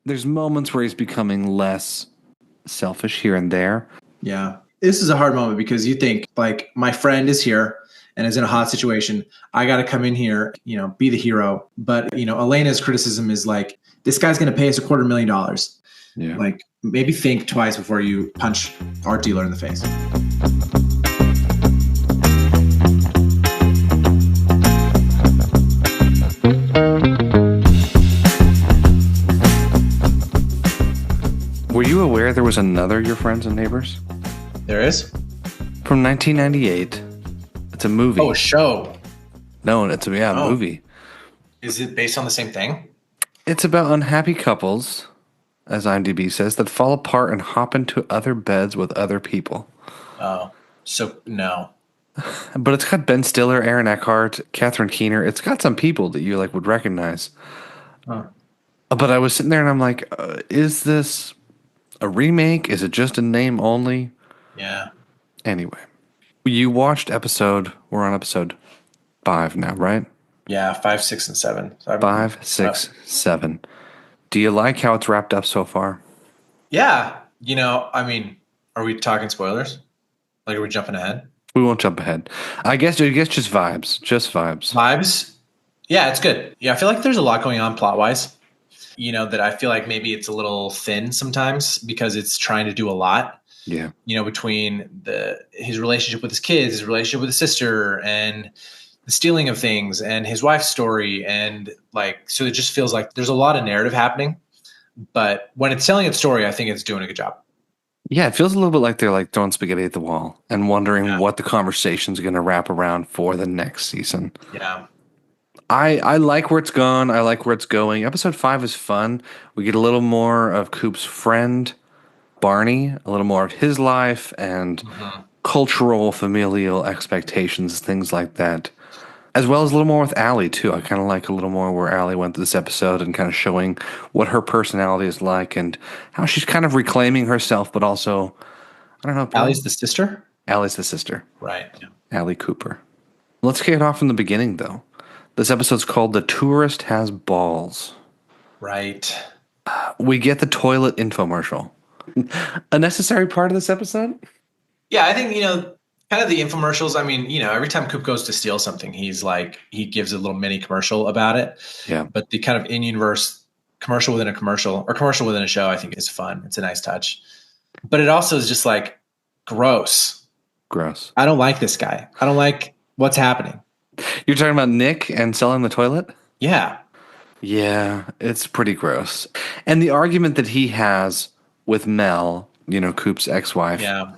There's moments where he's becoming less selfish here and there. Yeah. This is a hard moment because you think, like, my friend is here and is in a hot situation. I got to come in here, be the hero. But, Elena's criticism is like, this guy's going to pay us $250,000. Yeah. Like, maybe think twice before you punch art dealer in the face. Were you aware there was another Your Friends and Neighbors? There is? From 1998. It's a movie. Oh, a show. No, it's a movie. Is it based on the same thing? It's about unhappy couples, as IMDb says, that fall apart and hop into other beds with other people. Oh, so no. But it's got Ben Stiller, Aaron Eckhart, Catherine Keener. It's got some people that you would recognize. Huh. But I was sitting there and I'm like, is this a remake? Is it just a name only? Yeah. Anyway, we're on episode 5 now, right? Yeah, 5, 6, and 7. So 5, 6, 7. Do you like how it's wrapped up so far? Yeah. Are we talking spoilers? Like, are we jumping ahead? We won't jump ahead. I guess just vibes. Just vibes. Vibes? Yeah, it's good. Yeah, I feel like there's a lot going on plot-wise. That I feel like maybe it's a little thin sometimes because it's trying to do a lot. Yeah. Between his relationship with his kids, his relationship with his sister, and the stealing of things, and his wife's story, and so it just feels like there's a lot of narrative happening. But when it's telling its story, I think it's doing a good job. Yeah, it feels a little bit like they're throwing spaghetti at the wall and wondering what the conversation's going to wrap around for the next season. Yeah. I like where it's gone. I like where it's going. Episode 5 is fun. We get a little more of Coop's friend, Barney, a little more of his life and cultural, familial expectations, things like that. As well as a little more with Allie, too. I kind of like a little more where Allie went through this episode and kind of showing what her personality is like and how she's kind of reclaiming herself, but also, I don't know. Allie's the sister? Allie's the sister. Right. Yeah. Allie Cooper. Let's kick it off from the beginning, though. This episode's called The Tourist Has Balls. Right. We get the toilet infomercial. A necessary part of this episode? Yeah, I think, kind of the infomercials. Every time Coop goes to steal something, he gives a little mini commercial about it. Yeah. But the kind of in-universe commercial within a commercial or commercial within a show, I think is fun. It's a nice touch. But it also is just gross. Gross. I don't like this guy. I don't like what's happening. You're talking about Nick and selling the toilet? Yeah. Yeah, it's pretty gross. And the argument that he has with Mel, Coop's ex-wife. Yeah.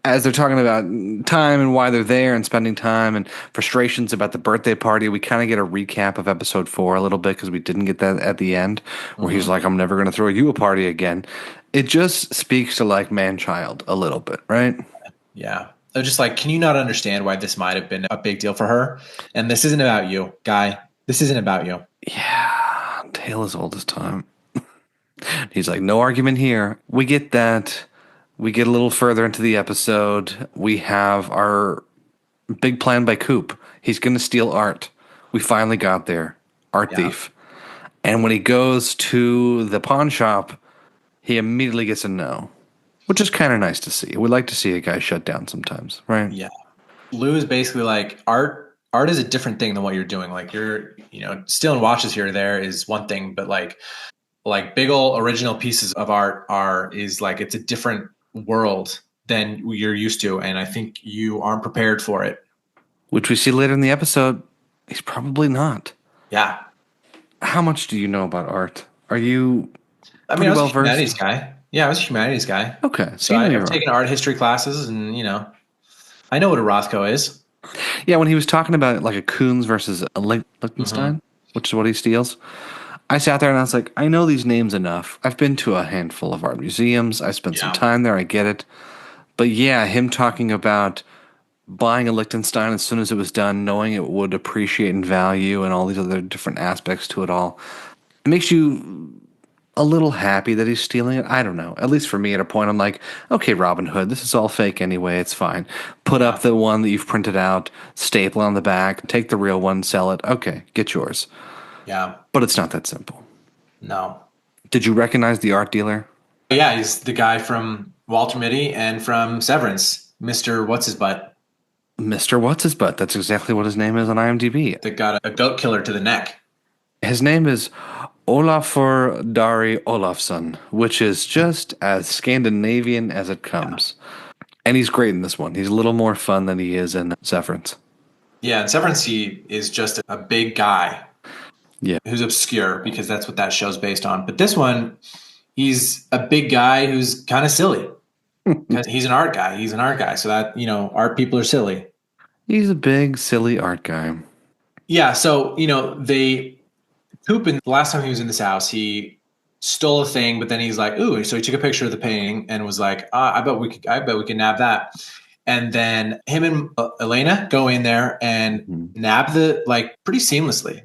As they're talking about time and why they're there and spending time and frustrations about the birthday party, we kind of get a recap of episode 4 a little bit because we didn't get that at the end where he's like, I'm never going to throw you a party again. It just speaks to man-child a little bit, right? Yeah. They're just can you not understand why this might have been a big deal for her? And this isn't about you, guy. This isn't about you. Yeah. Tale as old as time. He's like, no argument here. We get that. We get a little further into the episode. We have our big plan by Coop. He's going to steal art. We finally got there. Art thief. And when he goes to the pawn shop, he immediately gets a no, which is kind of nice to see. We like to see a guy shut down sometimes, right? Yeah. Lou is basically art is a different thing than what you're doing. You're, stealing watches here or there is one thing, but big old original pieces of art is it's a different world than you're used to, and I think you aren't prepared for it. Which we see later in the episode, he's probably not. Yeah. How much do you know about art? Are you I was a humanities guy. Yeah, I was a humanities guy. Okay. So I've taken art history classes, and, I know what a Rothko is. Yeah, when he was talking about a Koons versus a Liechtenstein, which is what he steals, I sat there and I was like, I know these names enough. I've been to a handful of art museums. I spent some time there. I get it. But yeah, him talking about buying a Liechtenstein as soon as it was done, knowing it would appreciate in value and all these other different aspects to it all, it makes you a little happy that he's stealing it. I don't know. At least for me at a point, I'm like, okay, Robin Hood, this is all fake anyway. It's fine. Put up the one that you've printed out, staple on the back, take the real one, sell it. Okay, get yours. Yeah. But it's not that simple. No. Did you recognize the art dealer? Yeah, he's the guy from Walter Mitty and from Severance, Mr. What's His Butt. Mr. What's His Butt. That's exactly what his name is on IMDb. That got a goat killer to the neck. His name is Olafur Dari Olafsson, which is just as Scandinavian as it comes. And he's great in this one. He's a little more fun than he is in Severance. Yeah, in Severance, he is just a big guy. Yeah. Who's obscure because that's what that show's based on. But this one, he's a big guy who's kind of silly. Because he's an art guy. He's an art guy. So that, art people are silly. He's a big, silly art guy. Yeah. So, Coop, the last time he was in this house, he stole a thing, but then he's like, ooh, so he took a picture of the painting and was like, I bet we could nab that. And then him and Elena go in there and nab pretty seamlessly,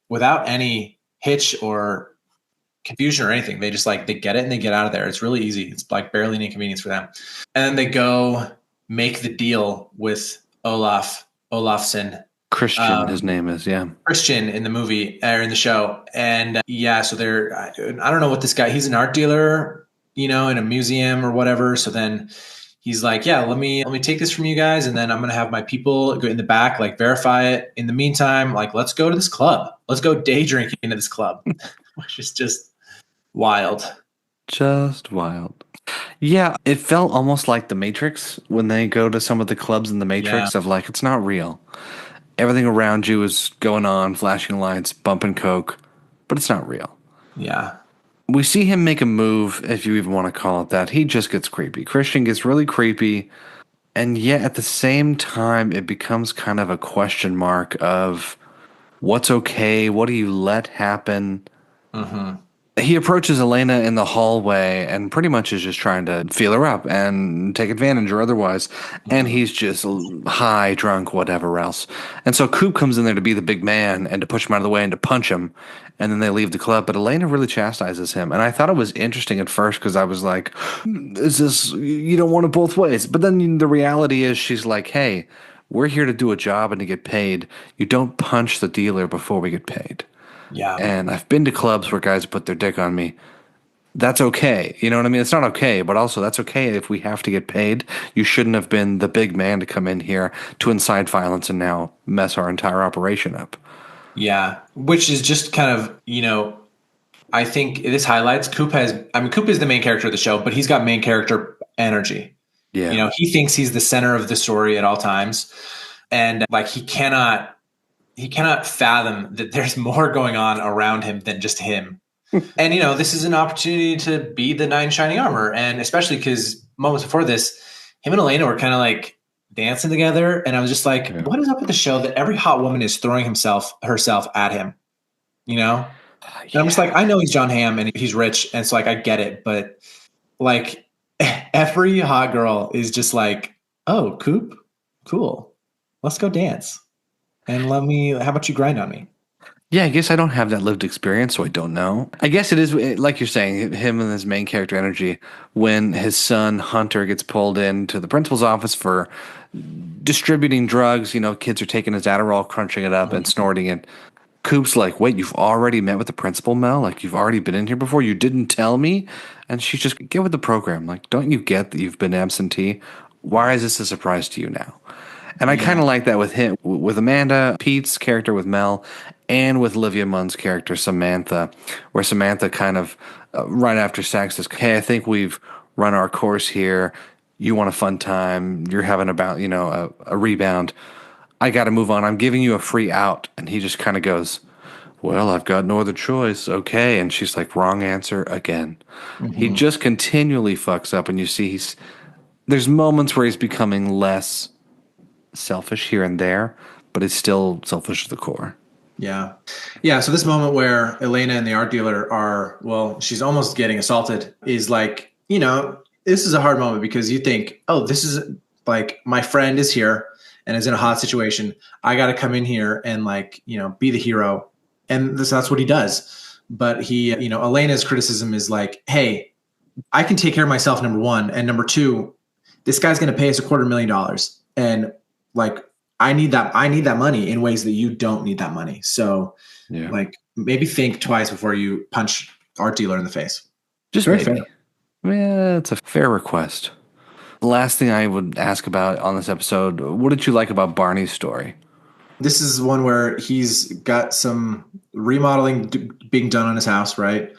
without any hitch or confusion or anything. They just they get it and they get out of there. It's really easy. It's barely an inconvenience for them. And then they go make the deal with Olafsson. Christian, his name is, yeah. Christian in the movie or in the show. And so they're, I don't know what this guy, he's an art dealer, in a museum or whatever. So then he's like, yeah, let me take this from you guys. And then I'm going to have my people go in the back, verify it. In the meantime, let's go to this club. Let's go day drinking into this club, which is just wild. Just wild. Yeah, it felt almost like The Matrix when they go to some of the clubs in The Matrix of it's not real. Everything around you is going on, flashing lights, bumping coke, but it's not real. Yeah. We see him make a move, if you even want to call it that. He just gets creepy. Christian gets really creepy, and yet at the same time, it becomes kind of a question mark of what's okay, what do you let happen? Mm-hmm. He approaches Elena in the hallway and pretty much is just trying to feel her up and take advantage or otherwise. And he's just high, drunk, whatever else. And so Coop comes in there to be the big man and to push him out of the way and to punch him. And then they leave the club. But Elena really chastises him. And I thought it was interesting at first because I was like, is this, you don't want it both ways. But then the reality is she's like, hey, we're here to do a job and to get paid. You don't punch the dealer before we get paid. Yeah. And I've been to clubs where guys put their dick on me. That's okay. You know what I mean? It's not okay, but also that's okay if we have to get paid. You shouldn't have been the big man to come in here to incite violence and now mess our entire operation up. Yeah. Which is just kind of, I think this highlights Coop is the main character of the show, but he's got main character energy. Yeah. He thinks he's the center of the story at all times. And he cannot fathom that there's more going on around him than just him. And, this is an opportunity to be the knight in shining armor. And especially because moments before this, him and Elena were kind of dancing together. And I was just like, What is up with the show that every hot woman is throwing herself at him? And I'm just I know he's Jon Hamm and he's rich. And it's I get it. But every hot girl is just oh, Coop, cool. Let's go dance. And how about you grind on me? Yeah, I guess I don't have that lived experience, so I don't know. I guess it is, like you're saying, him and his main character energy, when his son, Hunter, gets pulled into the principal's office for distributing drugs. Kids are taking his Adderall, crunching it up, and snorting it. Coop's like, wait, you've already met with the principal, Mel? You've already been in here before? You didn't tell me? And she's just, get with the program. Don't you get that you've been absentee? Why is this a surprise to you now? And I kind of like that with him, with Amanda, Peet's character with Mel, and with Olivia Munn's character, Samantha, where Samantha kind of, right after sex, says, hey, I think we've run our course here. You want a fun time. You're having a rebound. I got to move on. I'm giving you a free out. And he just kind of goes, well, I've got no other choice. Okay. And she's like, wrong answer again. Mm-hmm. He just continually fucks up. And you see there's moments where he's becoming less selfish here and there, but it's still selfish at the core. Yeah. Yeah. So this moment where Elena and the art dealer she's almost getting assaulted is this is a hard moment because you think, oh, this is my friend is here and is in a hot situation. I got to come in here and be the hero. And that's what he does. But he, Elena's criticism is hey, I can take care of myself, number one. And number two, this guy's going to pay us $250,000. And I need that money in ways that you don't need that money. So maybe think twice before you punch art dealer in the face. Just Very maybe. fair. Yeah, it's a fair request. The last thing I would ask about on this episode, what did you like about Barney's story? This is one where he's got some remodeling being done on his house, right?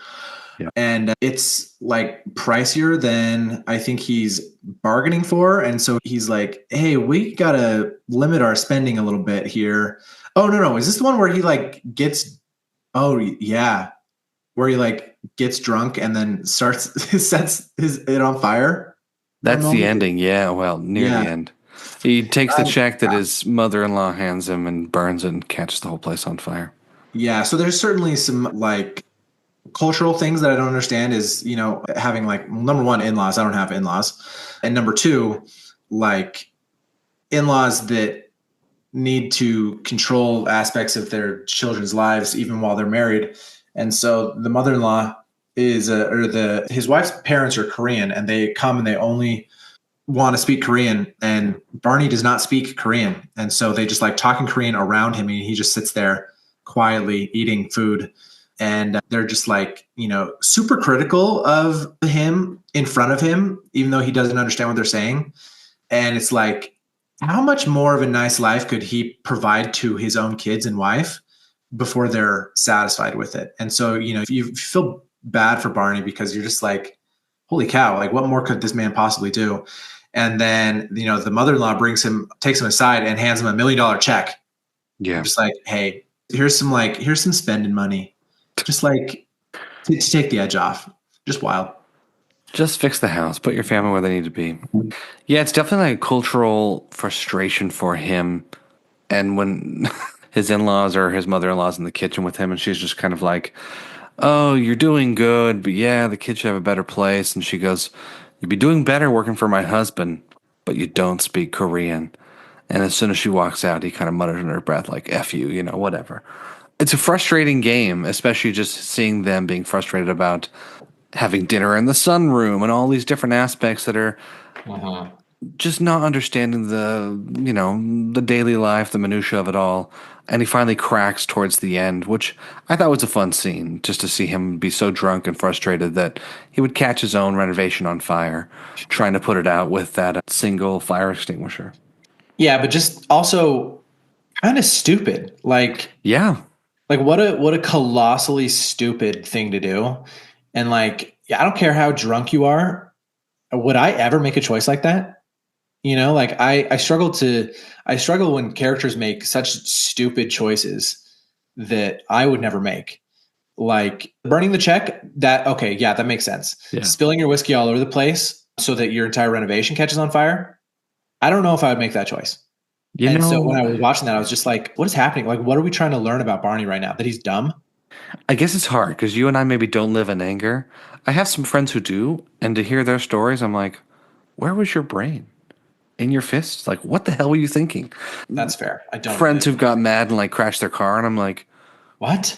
Yeah. And it's like pricier than I think he's bargaining for. And so he's like, hey, we got to limit our spending a little bit here. Oh, no. Is this the one where he like gets, oh, yeah, where he like gets drunk and then sets it on fire? That's the ending. Yeah, well, near the end. He takes the check that his mother-in-law hands him and burns it and catches the whole place on fire. Yeah, so there's certainly some like cultural things that I don't understand is, you know, having like number one, in-laws. I don't have in-laws. And number two, like in-laws that need to control aspects of their children's lives even while they're married. And so the mother-in-law is his wife's parents are Korean, and they come and they only want to speak Korean, and Barney does not speak Korean. And so they just like talking Korean around him, and he just sits there quietly eating food. And they're just like, you know, super critical of him in front of him, even though he doesn't understand what they're saying. And it's like, how much more of a nice life could he provide to his own kids and wife before they're satisfied with it? And so, you know, if you feel bad for Barney because you're just like, holy cow, like what more could this man possibly do? And then, you know, the mother-in-law takes him aside and hands him $1 million check. Yeah. Just like, hey, here's some spending money. Just like to take the edge off. Just wild. Just fix the house. Put your family where they need to be. Yeah, it's definitely like a cultural frustration for him. And when his in-laws or his mother-in-law's in the kitchen with him, and she's just kind of like, oh, you're doing good, but yeah, the kids should have a better place. And she goes, you'd be doing better working for my husband, but you don't speak Korean. And as soon as she walks out, he kind of mutters under her breath, like, F you, you know, whatever. It's a frustrating game, especially just seeing them being frustrated about having dinner in the sunroom and all these different aspects that are just not understanding the daily life, the minutia of it all. And he finally cracks towards the end, which I thought was a fun scene, just to see him be so drunk and frustrated that he would catch his own renovation on fire, trying to put it out with that single fire extinguisher. Yeah, but just also kind of stupid. Like, yeah. Like what a colossally stupid thing to do. And like, yeah, I don't care how drunk you are. Would I ever make a choice like that? You know, like I struggle when characters make such stupid choices that I would never make. Like burning the check, that makes sense. Yeah. Spilling your whiskey all over the place so that your entire renovation catches on fire. I don't know if I would make that choice. So when I was watching that, I was just like, what is happening? Like, what are we trying to learn about Barney right now? That he's dumb? I guess it's hard because you and I maybe don't live in anger. I have some friends who do, and to hear their stories, I'm like, where was your brain? In your fists? Like, what the hell were you thinking? That's fair. I don't. Friends who've got mad and like crashed their car, and I'm like, what?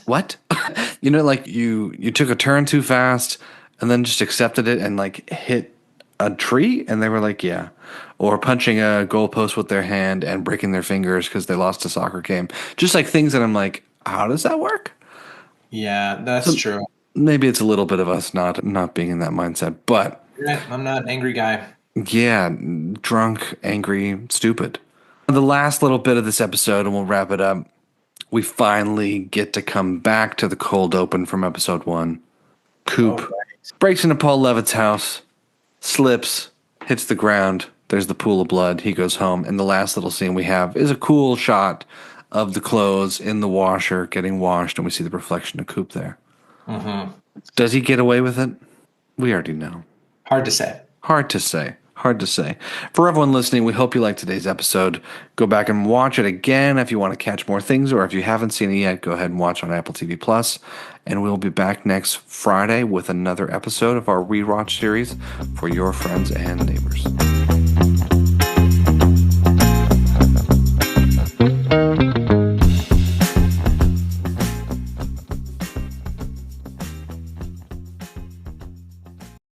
You know, like you took a turn too fast and then just accepted it and like hit a tree, and they were like, yeah. Or punching a goalpost with their hand and breaking their fingers because they lost a soccer game. Just like things that I'm like, how does that work? Yeah, that's true. Maybe it's a little bit of us not being in that mindset, but I'm not an angry guy. Yeah, drunk, angry, stupid. The last little bit of this episode, and we'll wrap it up. We finally get to come back to the cold open from episode 1. Coop breaks into Paul Levitt's house, slips, hits the ground. There's the pool of blood. He goes home. And the last little scene we have is a cool shot of the clothes in the washer getting washed, and we see the reflection of Coop there. Mm-hmm. Does he get away with it? We already know. Hard to say. For everyone listening, we hope you liked today's episode. Go back and watch it again if you want to catch more things, or if you haven't seen it yet, go ahead and watch on Apple TV Plus. And we'll be back next Friday with another episode of our rewatch series for your friends and neighbors.